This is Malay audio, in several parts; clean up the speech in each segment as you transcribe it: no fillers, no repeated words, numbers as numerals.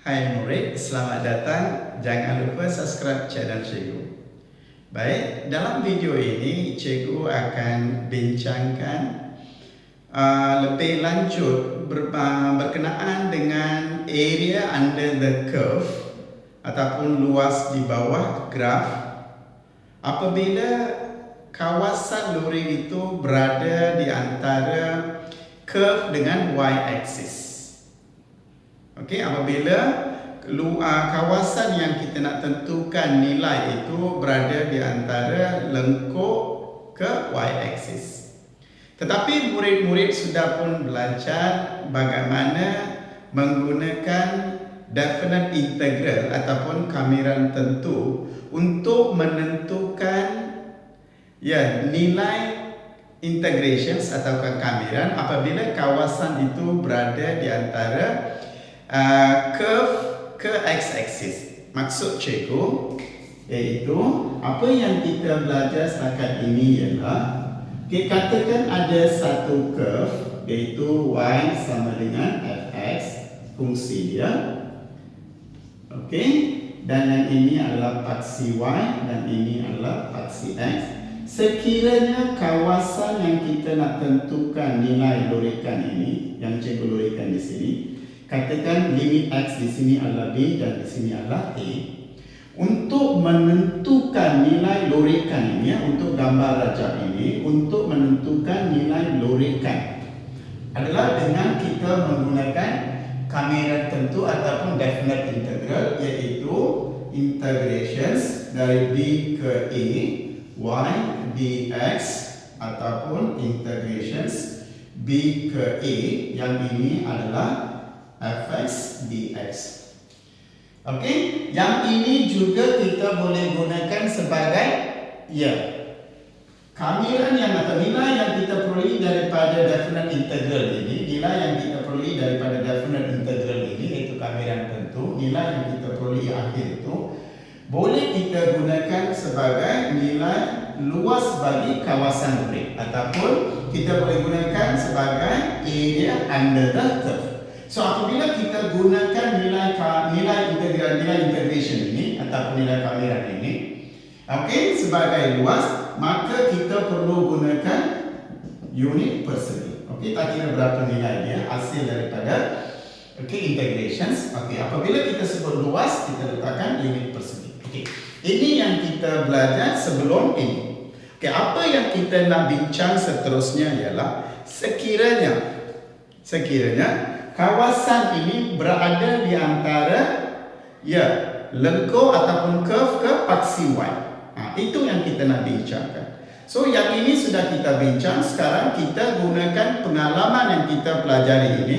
Hai murid, selamat datang. Jangan lupa subscribe channel Cikgu. Baik, dalam video ini Cikgu akan bincangkan lebih lanjut berkenaan dengan area under the curve ataupun luas di bawah graf apabila kawasan luring itu berada di antara curve dengan y-axis. Okey, apabila kawasan yang kita nak tentukan nilai itu berada di antara lengkuk ke y-axis. Tetapi murid-murid sudah pun belajar bagaimana menggunakan definite integral ataupun kamiran tentu untuk menentukan nilai integrations atau kamiran apabila kawasan itu berada di antara curve ke x-axis. Maksud cikgu iaitu apa yang kita belajar setakat ini ialah kita katakan ada satu curve iaitu y sama dengan fx fungsi dia. Okey, dan yang ini adalah paksi y dan ini adalah paksi x. Sekiranya kawasan yang kita nak tentukan nilai lurikan ini yang cikgu lurikan di sini, katakan limit x di sini adalah b dan di sini adalah a. Untuk menentukan nilai lurikan ini, untuk gambar rajah ini, untuk menentukan nilai lurikan adalah dengan kita menggunakan kamiran tentu ataupun definite integral, iaitu integrations dari b ke a y dx ataupun integrations b ke a yang ini adalah fx dx. Okey, yang ini juga kita boleh gunakan sebagai kamiran yang atau nilai yang kita peroleh daripada definite integral ini, nilai yang kita peroleh daripada definite integral ini iaitu kamiran tentu, nilai yang kita peroleh akhir itu boleh kita gunakan sebagai nilai luas bagi kawasan luring ataupun kita boleh gunakan sebagai area under the curve. So apabila kita gunakan nilai integral, nilai integration ini ataupun nilai kamiran ini, okey, sebagai luas, maka kita perlu gunakan unit per segi. Okey, tak kira berapa nilai dia hasil daripada integrations. Okey, apabila kita sebut luas, kita letakkan unit per segi. Okey, ini yang kita belajar sebelum ini. Okey, apa yang kita nak bincang seterusnya ialah sekiranya kawasan ini berada di antara lengkuk ataupun curve ke paksi y. Itu yang kita nak bincangkan. So yang ini sudah kita bincang, sekarang kita gunakan pengalaman yang kita pelajari ini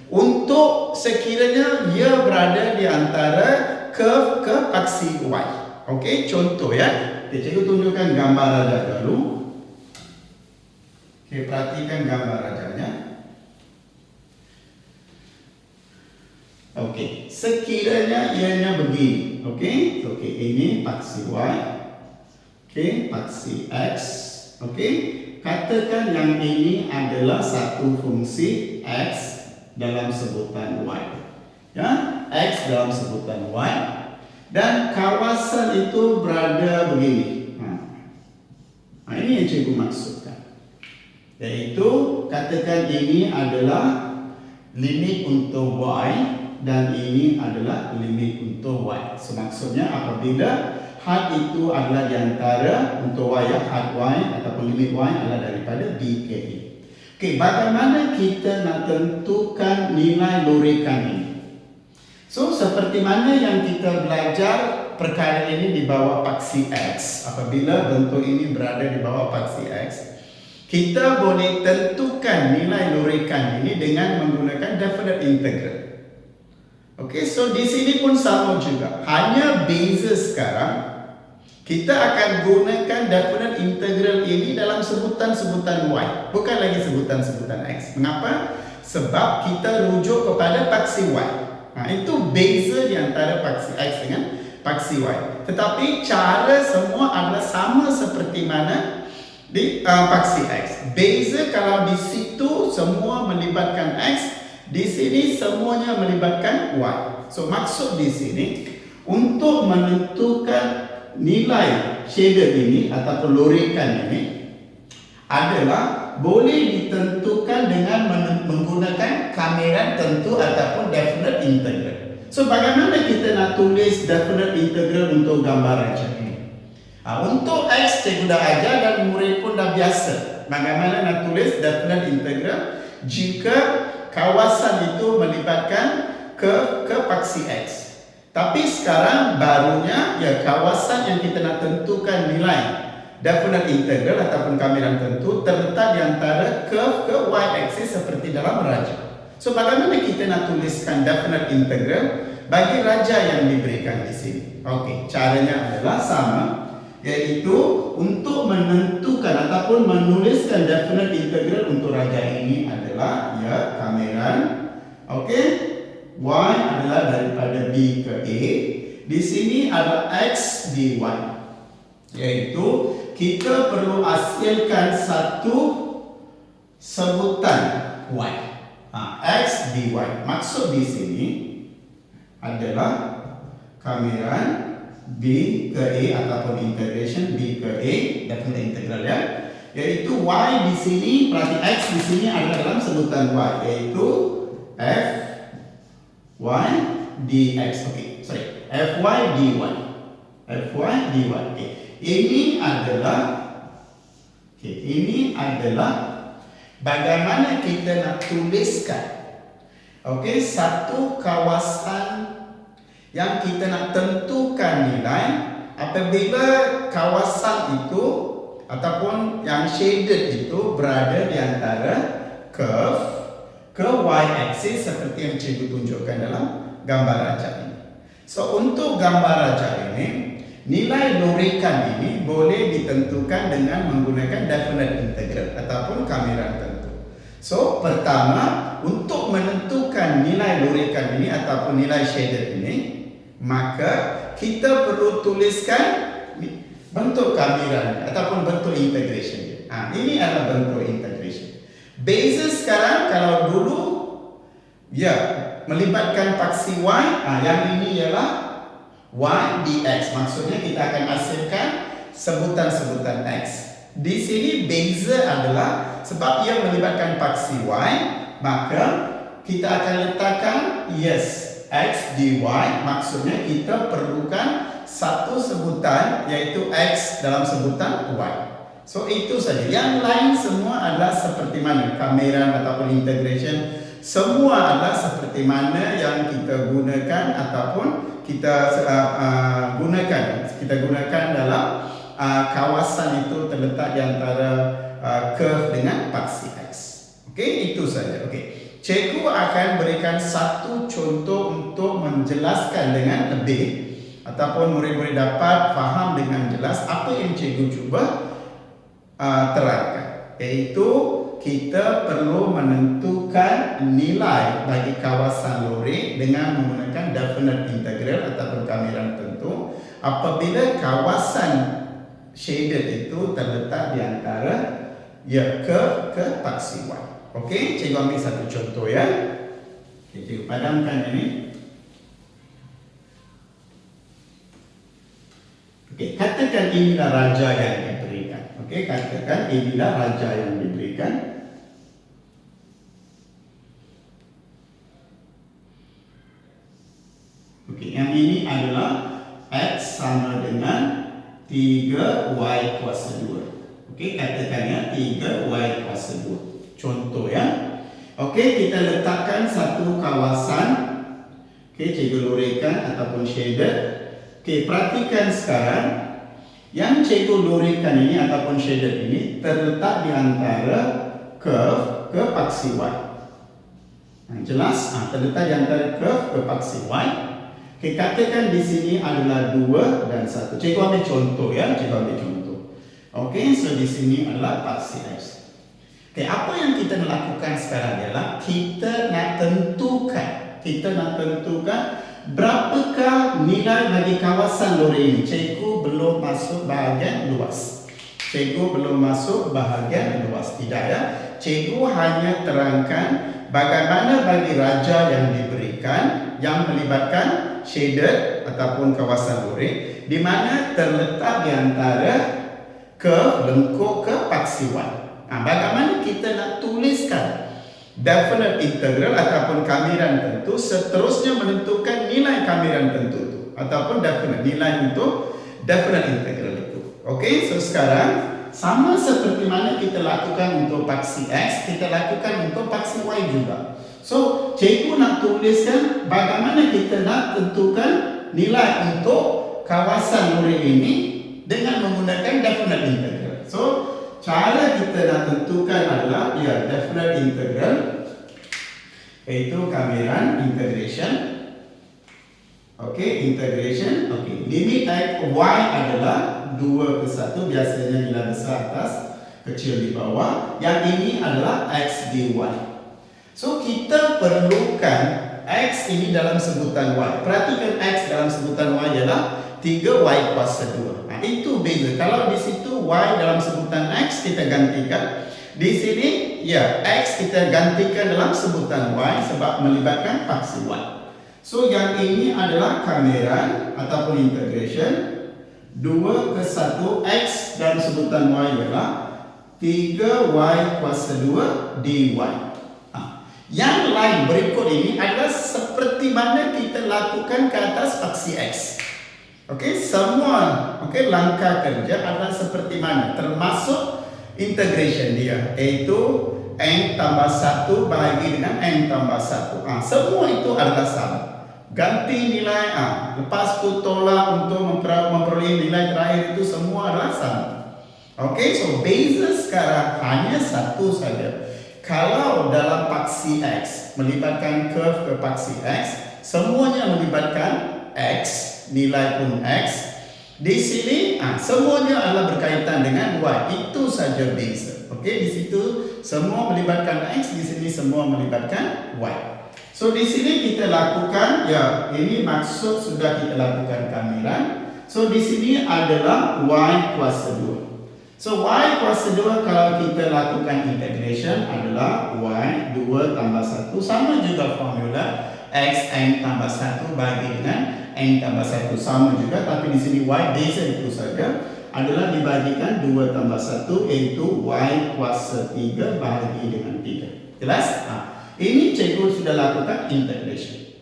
untuk sekiranya ia berada di antara curve ke paksi y. Okey, contoh ya. Cikgu tunjukkan gambar rajah dulu. Okey, perhatikan gambar rajahnya. Okey, sekiranya ianya begini. Okey, ini paksi y. Okey, paksi x. Okey, katakan yang ini adalah satu fungsi x dalam sebutan y. X dalam sebutan y. Dan kawasan itu berada begini. Ini yang cikgu maksudkan. Iaitu katakan ini adalah limit untuk y dan ini adalah limit untuk y. So maksudnya apabila had itu adalah di antara untuk y, had y ataupun limit y adalah daripada b ke a. Okey, bagaimana kita nak tentukan nilai lurikan ini? So seperti mana yang kita belajar perkara ini di bawah paksi x, apabila bentuk ini berada di bawah paksi x, kita boleh tentukan nilai lurikan ini dengan menggunakan definite integral. Okey, so di sini pun sama juga. Hanya beza sekarang kita akan gunakan definite integral ini dalam sebutan-sebutan y, bukan lagi sebutan-sebutan x. Mengapa? Sebab kita rujuk kepada paksi y. Itu beza di antara paksi x dengan paksi y. Tetapi cara semua adalah sama seperti mana di paksi x. Beza kalau di situ semua melibatkan x, Di sini semuanya melibatkan Y. So maksud di sini untuk menentukan nilai shader ini ataupun lorekan ini adalah boleh ditentukan dengan menggunakan kamera tentu ataupun definite integral. So bagaimana kita nak tulis definite integral untuk gambar raja ini? Untuk X cikgu dah ajar dan murid pun dah biasa bagaimana nak tulis definite integral jika kawasan itu melibatkan ke paksi X. Tapi sekarang barunya ya kawasan yang kita nak tentukan nilai definite integral ataupun kamiran tentu terletak di antara curve ke y axis seperti dalam raja. So bagaimana kita nak tuliskan definite integral bagi raja yang diberikan di sini? Okey, caranya adalah sama, iaitu untuk menentukan ataupun menuliskan definite integral untuk raja ini adalah ya kamiran. Okey. Y adalah daripada B ke A. Di sini ada X dy. Iaitu kita perlu hasilkan satu sebutan Y. X dy. Maksud di sini adalah kamiran B ke A ataupun integration B ke A, definite integral ya. Iaitu Y di sini, berarti X di sini ada dalam sebutan Y, yaitu F y dx. Okey, sorry. Fy dy. Fy dy. Okey. Ini adalah bagaimana kita nak tuliskan satu kawasan yang kita nak tentukan nilai apabila kawasan itu ataupun yang shaded itu berada di antara curve ke y-axis seperti yang cikgu tunjukkan dalam gambar raja ini. So untuk gambar raja ini, nilai lorekan ini boleh ditentukan dengan menggunakan definite integral ataupun kamiran tentu. So pertama, untuk menentukan nilai lorekan ini ataupun nilai shaded ini, maka kita perlu tuliskan bentuk kamiran ataupun bentuk integration. Ini adalah bentuk integration. Beza sekarang kalau dulu ya melibatkan paksi Y, yang ini ialah Y dx. Maksudnya kita akan hasilkan sebutan-sebutan X. Di sini beza adalah sebab ia melibatkan paksi Y, maka kita akan letakkan yes X dy. Maksudnya kita perlukan satu sebutan yaitu X dalam sebutan Y. So itu saja. Yang lain semua adalah seperti mana kameran ataupun integration, semua adalah seperti mana yang kita gunakan ataupun kita gunakan dalam kawasan itu terletak di antara curve dengan paksi X. Okey, itu saja. Okey. Cikgu akan berikan satu contoh untuk menjelaskan dengan lebih ataupun murid-murid dapat faham dengan jelas apa yang cikgu cuba terangkan, iaitu kita perlu menentukan nilai bagi kawasan lore dengan menggunakan definite integral ataupun kamiran tentu apabila kawasan shaded itu terletak di antara ya ke paksi Y. Okey, cikgu ambil satu contoh ya. Cikgu padamkan ini. Okey, katakan inilah raja yang diberikan. Okey, katakan inilah raja yang diberikan. Okey, yang ini adalah X sama dengan 3Y kuasa 2. Okey, katakannya 3Y kuasa 2. Contoh ya. Okey, kita letakkan satu kawasan. Okey, cikgu lorekan ataupun shaded. Okey, perhatikan sekarang yang cikgu lorekan ini ataupun shaded ini terletak di antara curve ke paksi Y. Jelas? Terletak di antara curve ke paksi Y. Okey, katakan di sini adalah 2 dan 1. Cikgu ambil contoh ya, cikgu ambil contoh. Okey, so di sini adalah paksi X. Okey, apa yang kita nak lakukan sekarang adalah kita nak tentukan berapakah nilai bagi kawasan lore ini. Cikgu belum masuk bahagian luas. Tidak ya. Cikgu hanya terangkan bagaimana bagi raja yang diberikan yang melibatkan shaded ataupun kawasan lurik di mana terletak di antara curve lengkuk ke paksi Y. Bagaimana kita nak tuliskan definite integral ataupun kamiran tentu seterusnya menentukan nilai kamiran tentu itu ataupun definite nilai untuk definite integral itu. Okey, so sekarang sama seperti mana kita lakukan untuk paksi X, kita lakukan untuk paksi Y juga. So, cikgu nak tuliskan bagaimana kita nak tentukan nilai untuk kawasan lurik ini dengan menggunakan definite integral. So, cara kita nak tentukan adalah definite integral, iaitu kamiran integration. Okey, integration. Okey, limit Y adalah 2 ke 1, biasanya nilai besar atas, kecil di bawah. Yang ini adalah X dy. So, kita perlukan X ini dalam sebutan Y. Perhatikan X dalam sebutan Y ialah 3Y kuasa 2. Itu beza. Kalau di situ Y dalam sebutan X, kita gantikan. Di sini, X kita gantikan dalam sebutan Y sebab melibatkan paksi Y. So, yang ini adalah kamiran ataupun integration. 2 ke 1 X dalam sebutan Y ialah 3Y kuasa 2 dy. Yang lain berikut ini adalah seperti mana kita lakukan ke atas paksi X. Okey, semua langkah kerja adalah seperti mana, termasuk integration dia, iaitu N tambah 1 bahagi dengan N tambah 1. Semua itu adalah sama. Ganti nilai lepas tu tolak untuk memperoleh nilai terakhir, itu semua adalah sama. Okey, so beza sekarang hanya satu saja. Kalau dalam paksi X melibatkan curve ke paksi X, semuanya melibatkan X, nilai pun X. Di sini semuanya adalah berkaitan dengan Y. Itu saja beza. Okey, di situ semua melibatkan X, di sini semua melibatkan Y. So di sini kita lakukan, ini maksud sudah kita lakukan kamiran. So di sini adalah Y kuasa 2. So Y kuasa 2 kalau kita lakukan integration adalah Y 2 tambah 1. Sama juga formula X N tambah 1 bagi dengan N tambah 1. Sama juga, tapi di sini Y beza itu saja adalah dibagikan 2 tambah 1, iaitu Y kuasa 3 bahagi dengan 3. Jelas? Ini cikgu sudah lakukan integration.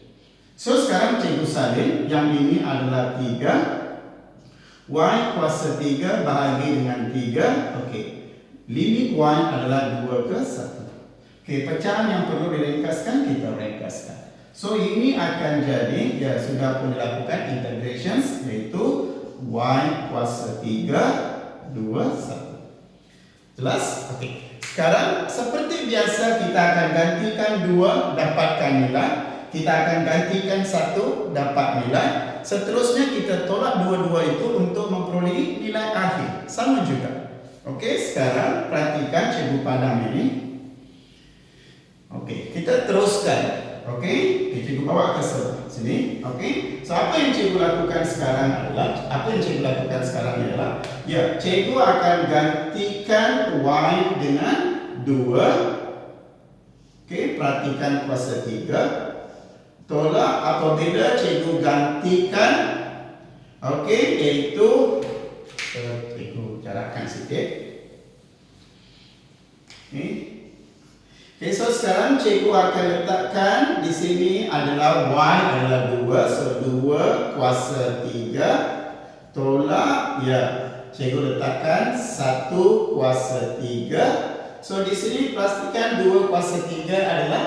So sekarang cikgu salin, yang ini adalah 3 Y kuasa 3 bahagi dengan 3. Okey, limit Y adalah 2 ke 1. Okey, pecahan yang perlu diringkaskan, kita ringkaskan. So ini akan jadi, sudah pun dilakukan integrations, iaitu Y kuasa 3 2 1. Jelas? Okey. Sekarang seperti biasa kita akan gantikan 2 dapatkan nilai, kita akan gantikan 1 dapat nilai, seterusnya kita tolak dua-dua itu untuk memperoleh nilai akhir. Sama juga. Okey, sekarang perhatikan cikgu padam ini. Okey, kita teruskan. Okey, cikgu bawa ke sini. Okey, so apa yang cikgu lakukan sekarang adalah, cikgu akan gantikan Y dengan 2. Okey, perhatikan kuasa 3. Tolak apabila cikgu gantikan, iaitu cikgu jarakkan sikit. So sekarang cikgu akan letakkan di sini adalah Y adalah 2, so 2 kuasa 3 tolak, cikgu letakkan 1 kuasa 3. So di sini pastikan 2 kuasa 3 adalah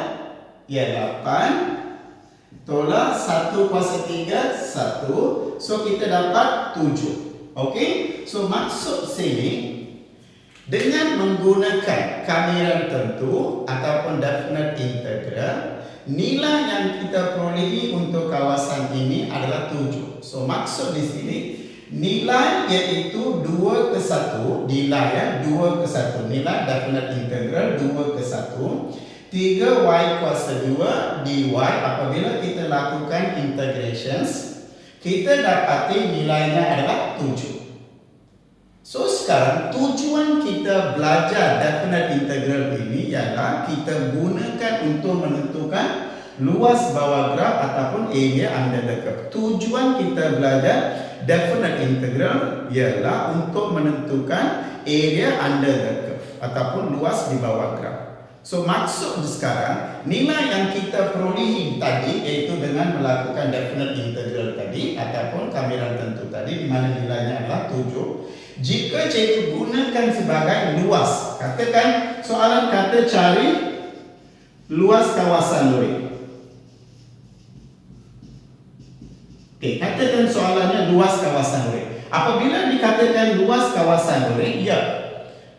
8. Tolak 1 kuasa 3, 1. So kita dapat 7. Okey, so maksud sini, dengan menggunakan kamiran tentu ataupun definite integral, nilai yang kita perolehi untuk kawasan ini adalah 7. So maksud di sini, nilai iaitu 2 ke 1, nilai 2 ke 1, nilai definite integral 2 ke 1. 3Y kuasa 2 dy. Apabila kita lakukan integrations, kita dapati nilainya adalah 7. So sekarang tujuan kita belajar definite integral ini ialah kita gunakan untuk menentukan luas bawah graf ataupun area under the curve. Tujuan kita belajar definite integral ialah untuk menentukan area under the curve ataupun luas di bawah graf. So maksud sekarang nilai yang kita perolehi tadi iaitu dengan melakukan definite integral tadi ataupun kamiran tentu tadi di mana nilainya adalah 7. Jika cikgu gunakan sebagai luas, katakan soalan kata cari luas kawasan lori. Okey, katakan soalannya luas kawasan lori. Apabila dikatakan luas kawasan lori, ya,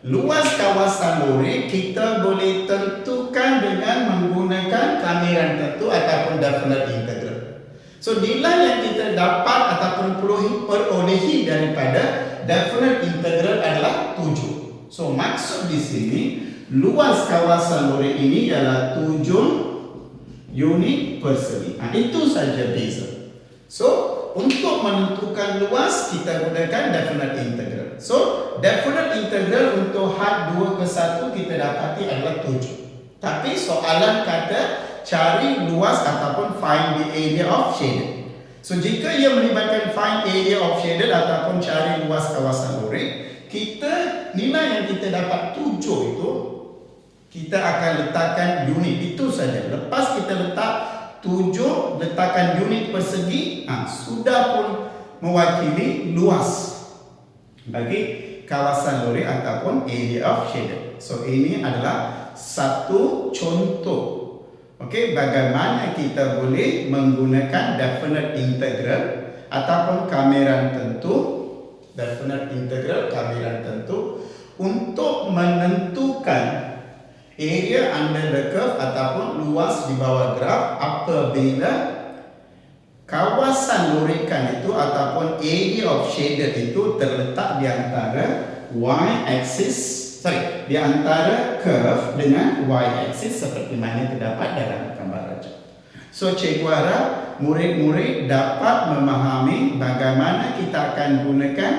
luas kawasan lori kita boleh tentukan dengan menggunakan kamiran tentu ataupun definite integral. So nilai yang kita dapat ataupun perolehi daripada definite integral adalah 7. So maksud di sini luas kawasan lori ini adalah 7 unit persegi. Itu saja beza. So untuk menentukan luas kita gunakan definite integral. So definite integral untuk had 2 ke 1 kita dapati adalah 7. Tapi soalan kata cari luas ataupun find the area of shaded. So jika ia melibatkan find area of shaded ataupun cari luas kawasan lori, kita nilai yang kita dapat 7 itu kita akan letakkan unit itu saja. Lepas kita letak 7 letakkan unit persegi, sudah pun mewakili luas bagi kawasan lori ataupun area of shaded. So ini adalah satu contoh, okey, bagaimana kita boleh menggunakan definite integral ataupun kamiran tentu, definite integral kamiran tentu untuk menentukan area under the curve ataupun luas di bawah graf apabila kawasan lorikan itu ataupun area of shaded itu terletak di antara di antara curve dengan y-axis seperti mana terdapat dalam gambar rajah. So cikgu harap murid-murid dapat memahami bagaimana kita akan gunakan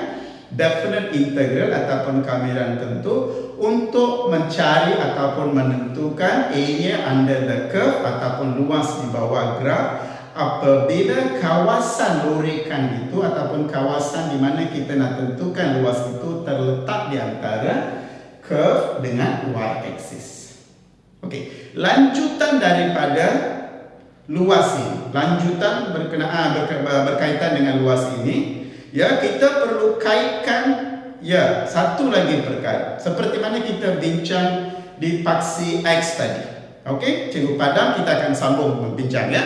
definite integral ataupun kamiran tentu untuk mencari ataupun menentukan area under the curve ataupun luas di bawah graf apabila kawasan lorikan itu ataupun kawasan di mana kita nak tentukan luas itu terletak di antara curve dengan y-axis. Okey, lanjutan daripada luas ini, lanjutan berkaitan dengan luas ini, ya, kita perlu kaitkan satu lagi perkara seperti mana kita bincang di paksi X tadi. Okey, cikgu padam kita akan sambung membincang, ya.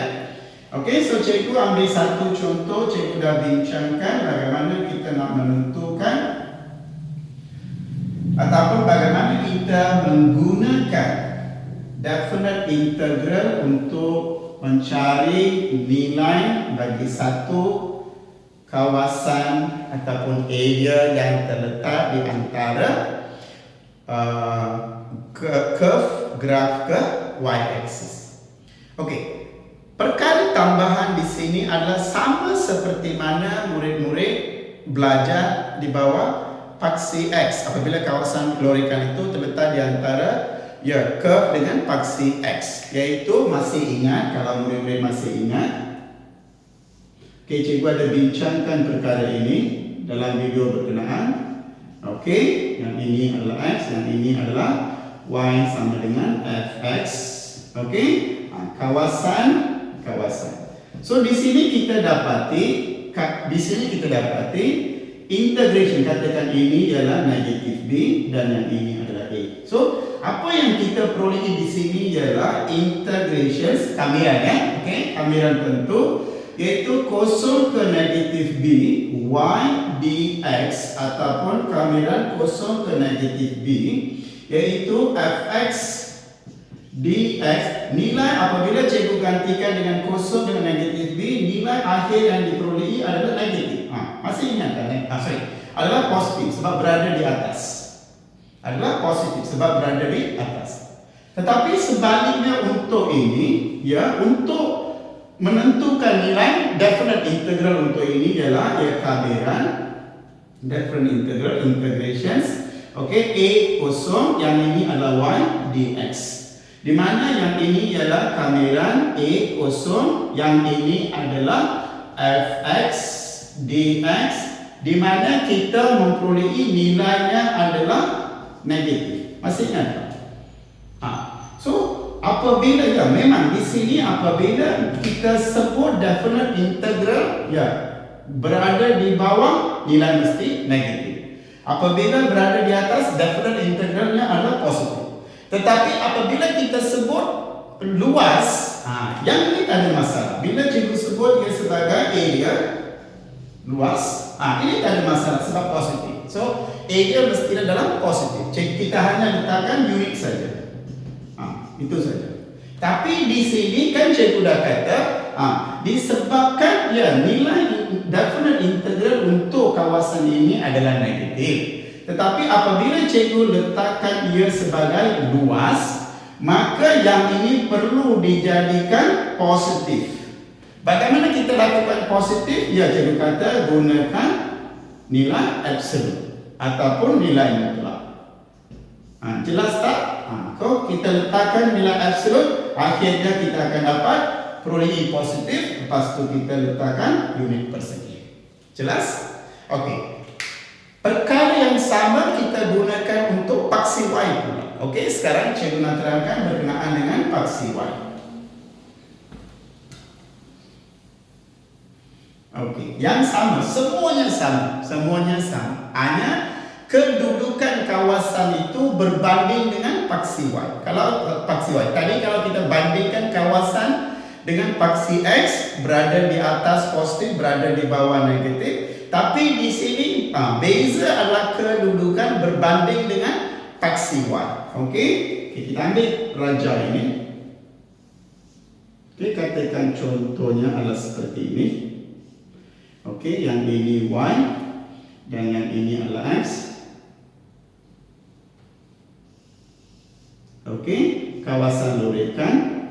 Okey, so cikgu ambil satu contoh, cikgu dah bincangkan bagaimana kita nak menentukan ataupun bagaimana kita menggunakan definite integral untuk mencari nilai bagi satu kawasan ataupun area yang terletak di antara curve graf ke y-axis. Okey, perkara tambahan di sini adalah sama seperti mana murid-murid belajar di bawah paksi X apabila kawasan lorikan itu terletak di antara curve dengan paksi X, iaitu masih ingat, kalau murid-murid masih ingat, okey, cikgu ada bincangkan perkara ini dalam video berkenaan. Okey, yang ini adalah X, yang ini adalah Y sama dengan Fx. Okey, kawasan. So di sini kita dapati integration, katakan ini ialah negatif B dan yang ini adalah A. So apa yang kita perolehi di sini ialah integration kamiran, okey, kamiran tentu, iaitu kosong ke negatif B y dx ataupun kamiran kosong ke negatif B iaitu fx dx. Nilai apabila cikgu gantikan dengan kosong dengan negatif B, nilai akhir yang diperolehi adalah negatif. Masih ingat kan? Adalah positif sebab berada di atas. Tetapi sebaliknya untuk ini, ya, untuk menentukan nilai definite integral untuk ini ialah kamiran Different integral integrations. Okey, A kosong, yang ini adalah Y dx. Di mana yang ini ialah kamiran A kosong, yang ini adalah fx dx, di mana kita memperolehi nilainya adalah negatif. Masih ingat tak? So apabila ya memang di sini apabila kita sebut definite integral ya berada di bawah nilai mesti negatif. Apabila berada di atas definite integralnya adalah positif. Tetapi apabila kita sebut luas, yang ini tak ada masalah. Bila cikgu sebut dia sebagai area luas, ini tak ada masalah sebab positif. So area mestilah dalam positif. Kita hanya letakkan unit saja. Itu saja. Tapi di sini kan cikgu dah kata disebabkan ya nilai definite integral untuk kawasan ini adalah negatif. Tetapi apabila cikgu letakkan ia sebagai luas, maka yang ini perlu dijadikan positif. Bagaimana kita lakukan positif? Ya, cikgu kata gunakan nilai absolute ataupun nilai mutlak. Jelas tak? Kalau kita letakkan nilai absolute, akhirnya kita akan dapat perolehi positif, lepas tu kita letakkan unit persegi. Jelas? Okey. Perkara yang sama kita gunakan untuk paksi Y pula. Okey, sekarang cikgu nak terangkan berkenaan dengan paksi Y. Okey, yang sama, semuanya sama. Hanya kedudukan kawasan itu berbanding dengan paksi Y. Kalau paksi Y, tadi kalau kita bandingkan kawasan dengan paksi X berada di atas positif, berada di bawah negatif. Tapi di sini beza adalah kedudukan berbanding dengan paksi Y. Okey, kita ambil raja ini. Okey, katakan contohnya adalah seperti ini. Okey, yang ini Y dan yang ini adalah X. Okey, kawasan lorekan.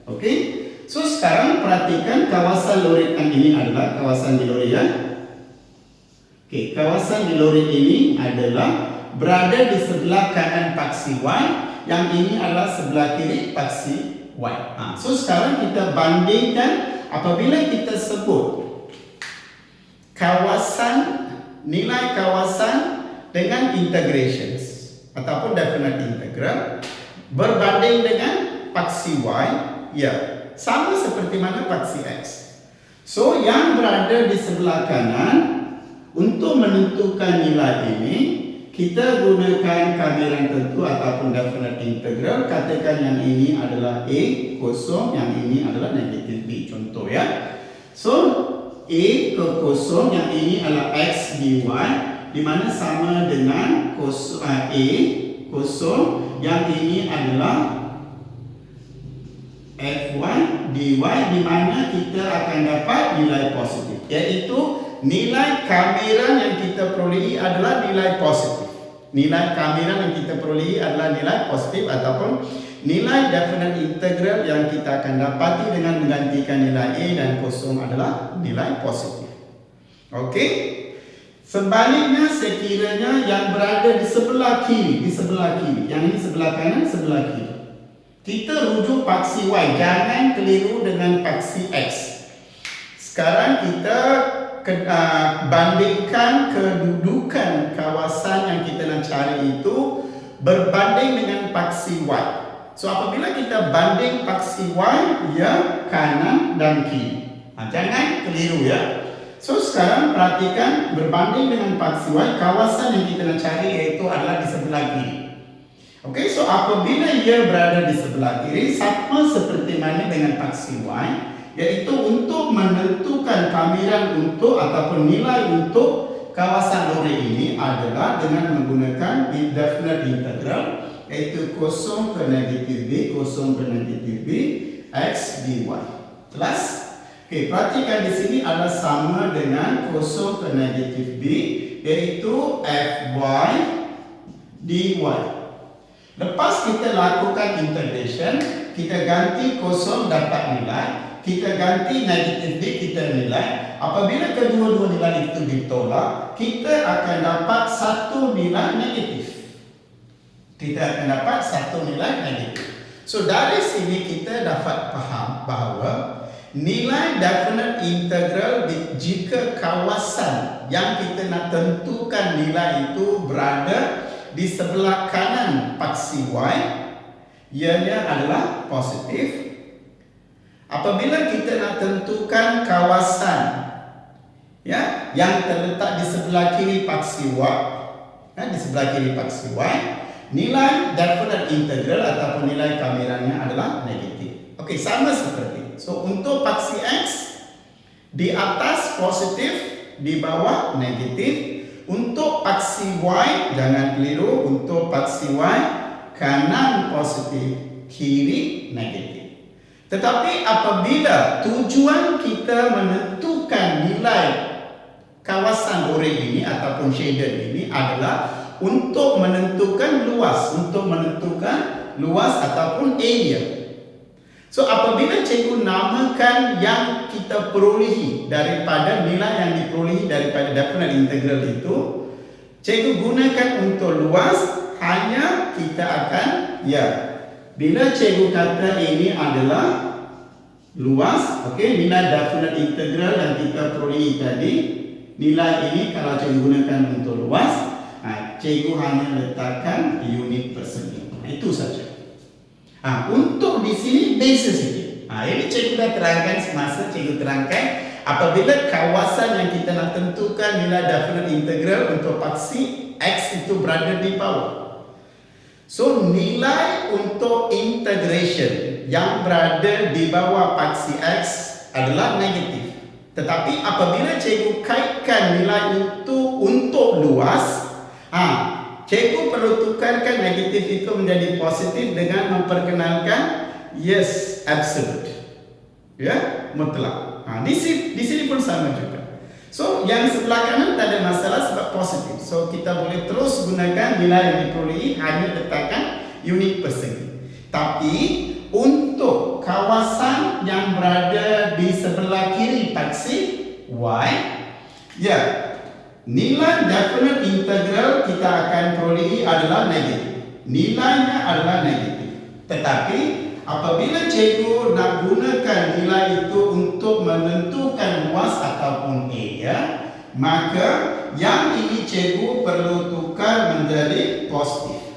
Okey. So sekarang perhatikan kawasan lorekan ini adalah kawasan di lore ya. Okey, kawasan di lore ini adalah berada di sebelah kanan paksi Y, yang ini adalah sebelah kiri paksi Y. So sekarang kita bandingkan apabila kita sebut nilai kawasan dengan integrations ataupun definite integral berbanding dengan paksi Y, ya sama seperti mana paksi X. So yang berada di sebelah kanan, untuk menentukan nilai ini kita gunakan kamiran tentu ataupun definite integral. Katakan yang ini adalah A kosong, yang ini adalah negatif B, contoh ya. So A ke kosong, yang ini adalah X dy, di mana sama dengan A kosong, yang ini adalah Fy dy, di mana kita akan dapat nilai positif, iaitu nilai kamiran yang kita perolehi adalah nilai positif. Nilai kamiran yang kita perolehi adalah nilai positif ataupun nilai definite integral yang kita akan dapati dengan menggantikan nilai A dan kosong adalah nilai positif. Okey. Sebaliknya sekiranya yang berada di sebelah kiri, yang ini sebelah kanan, sebelah kiri, kita rujuk paksi Y, jangan keliru dengan paksi X. Sekarang kita bandingkan kedudukan kawasan yang kita nak cari itu berbanding dengan paksi Y. So apabila kita banding paksi Y, ya kanan dan kiri. Jangan keliru ya. So sekarang perhatikan berbanding dengan paksi Y, kawasan yang kita nak cari iaitu adalah di sebelah kiri. Okey, so apabila ia berada di sebelah kiri, sama seperti mana dengan paksi Y, iaitu untuk menentukan kamiran untuk ataupun nilai untuk kawasan lore ini adalah dengan menggunakan definite integral, iaitu kosong ke negatif B, kosong ke negatif B, X dy. Jelas? Okey, perhatikan di sini adalah sama dengan kosong ke negatif B, iaitu Fy dy. Lepas kita lakukan integration, kita ganti kosong dapat nilai, kita ganti negatif B, kita nilai. Apabila kedua-dua nilai itu ditolak, kita akan dapat satu nilai negatif. Kita akan dapat satu nilai negatif. So dari sini kita dapat faham bahawa nilai definite integral jika kawasan yang kita nak tentukan nilai itu berada di sebelah kanan paksi Y, ianya adalah positif. Apabila kita nak tentukan kawasan ya yang terletak di sebelah kiri paksi Y, di sebelah kiri paksi Y, nilai definite integral ataupun nilai kamirannya adalah negatif. Okey, sama seperti. So untuk paksi X di atas positif, di bawah negatif. Untuk paksi Y jangan keliru, untuk paksi Y kanan positif, kiri negatif. Tetapi apabila tujuan kita menentukan nilai kawasan oranye ini ataupun shaded ini adalah untuk menentukan luas ataupun area. So apabila cikgu namakan yang kita perolehi daripada nilai yang diperolehi daripada definite integral itu, cikgu gunakan untuk luas, hanya kita akan bila cikgu kata ini adalah luas, okey, nilai definite integral yang kita perolehi tadi, nilai ini kalau cikgu gunakan untuk luas, cikgu hanya letakkan unit persegi. Itu saja. Untuk di sini beza sikit. Ini cikgu dah terangkan semasa cikgu terangkan apabila kawasan yang kita nak tentukan nilai definite integral untuk paksi X itu berada di bawah. So nilai untuk integration yang berada di bawah paksi X adalah negatif. Tetapi apabila cikgu kaitkan nilai itu untuk luas, cikgu perlu tukarkan negatif itu menjadi positif dengan memperkenalkan yes absolute, ya, mutlak. Di sini pun sama juga. So yang sebelah kanan tak ada masalah sebab positif. So kita boleh terus gunakan nilai yang diperolehi, hanya letakkan unit persegi. Tapi untuk kawasan yang berada di sebelah kiri paksi Y, nilai definite integral kita akan perolehi adalah negatif. Nilainya adalah negatif. Tetapi apabila cikgu nak gunakan nilai itu untuk menentukan luas ataupun area, maka yang ini cikgu perlu tukar menjadi positif.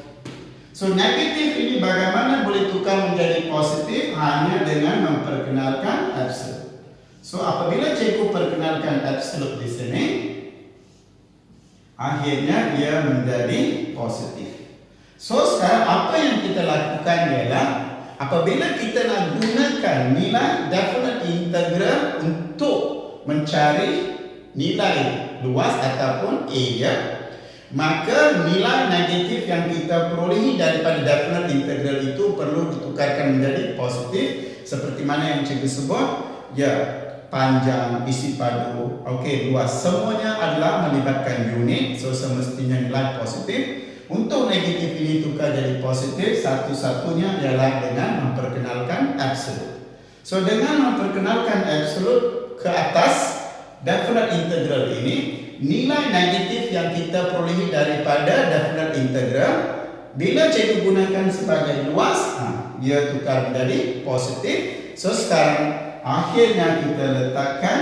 So negatif ini bagaimana boleh tukar menjadi positif? Hanya dengan memperkenalkan absolute. So apabila cikgu perkenalkan absolute di sini, akhirnya dia menjadi positif. So sekarang apa yang kita lakukan ialah apabila kita nak gunakan nilai definite integral untuk mencari nilai luas ataupun area, maka nilai negatif yang kita perolehi daripada definite integral itu perlu ditukarkan menjadi positif seperti mana yang cikgu sebut, panjang, isi padu, luas, semuanya adalah melibatkan unit. So semestinya nilai positif. Untuk negatif ini tukar jadi positif, satu-satunya ialah dengan memperkenalkan absolute. So dengan memperkenalkan absolute ke atas definite integral ini, nilai negatif yang kita perolehi daripada definite integral, bila cikgu gunakan sebagai luas, dia tukar menjadi positif. So sekarang akhirnya kita letakkan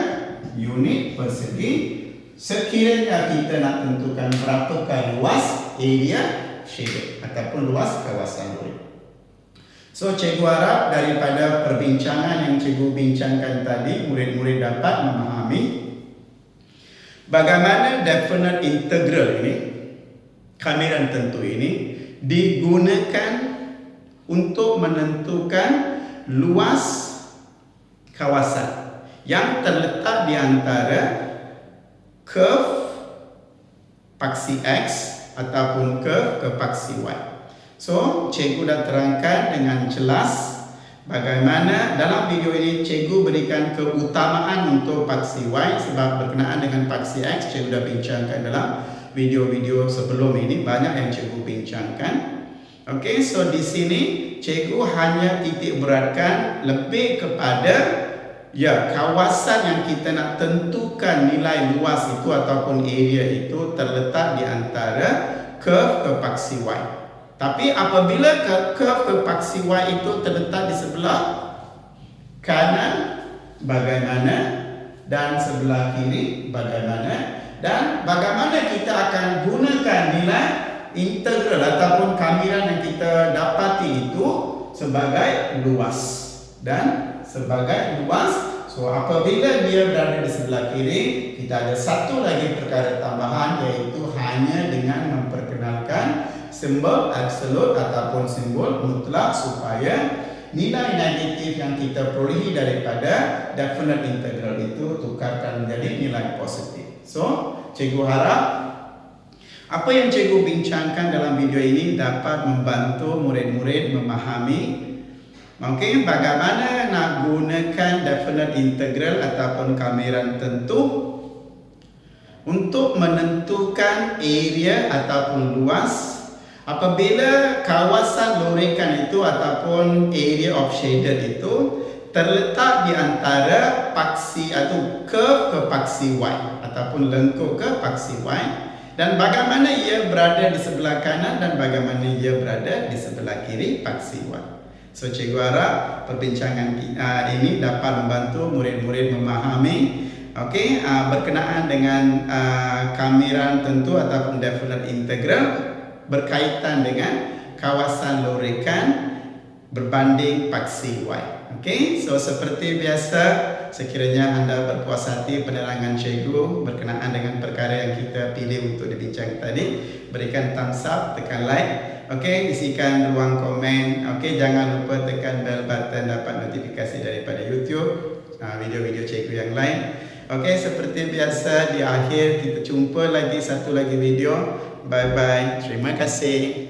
unit persegi. Sekiranya kita nak tentukan berapakah luas area shaded ataupun luas kawasan oranye. So cikgu harap daripada perbincangan yang cikgu bincangkan tadi, murid-murid dapat memahami bagaimana definite integral ini, kamiran tentu ini, digunakan untuk menentukan luas kawasan yang terletak di antara curve paksi X ataupun curve ke paksi Y. So, cikgu dah terangkan dengan jelas bagaimana dalam video ini cikgu berikan keutamaan untuk paksi Y sebab berkenaan dengan paksi X cikgu dah bincangkan dalam video-video sebelum ini, banyak yang cikgu bincangkan. Okey, so di sini cikgu hanya titik beratkan lebih kepada Ya, kawasan yang kita nak tentukan nilai luas itu ataupun area itu terletak di antara curve ke paksi Y. Tapi apabila curve ke paksi Y itu terletak di sebelah kanan, bagaimana? Dan sebelah kiri, bagaimana? Dan bagaimana kita akan gunakan nilai integral ataupun kamiran yang kita dapati itu sebagai luas dan sebagai luas. So apabila dia berada di sebelah kiri, kita ada satu lagi perkara tambahan, iaitu hanya dengan memperkenalkan simbol absolut ataupun simbol mutlak supaya nilai negatif yang kita perolehi daripada definite integral itu tukarkan menjadi nilai positif. So cikgu harap apa yang cikgu bincangkan dalam video ini dapat membantu murid-murid memahami bagaimana nak gunakan definite integral ataupun kamiran tentu untuk menentukan area ataupun luas apabila kawasan lorekan itu ataupun area of shaded itu terletak di antara paksi atau curve ke paksi Y ataupun lengkung ke paksi Y, dan bagaimana ia berada di sebelah kanan dan bagaimana ia berada di sebelah kiri paksi Y. So cikgu harap perbincangan ini dapat membantu murid-murid memahami berkenaan dengan kamiran tentu ataupun definite integral berkaitan dengan kawasan lorekan berbanding paksi Y. So seperti biasa, sekiranya anda berpuas hati penerangan cikgu berkenaan dengan perkara yang kita pilih untuk dibincang tadi, berikan thumbs up, tekan like. Isikan ruang komen. Jangan lupa tekan bell button dapat notifikasi daripada YouTube video-video cikgu yang lain. Seperti biasa di akhir kita jumpa lagi satu lagi video. Bye bye. Terima kasih.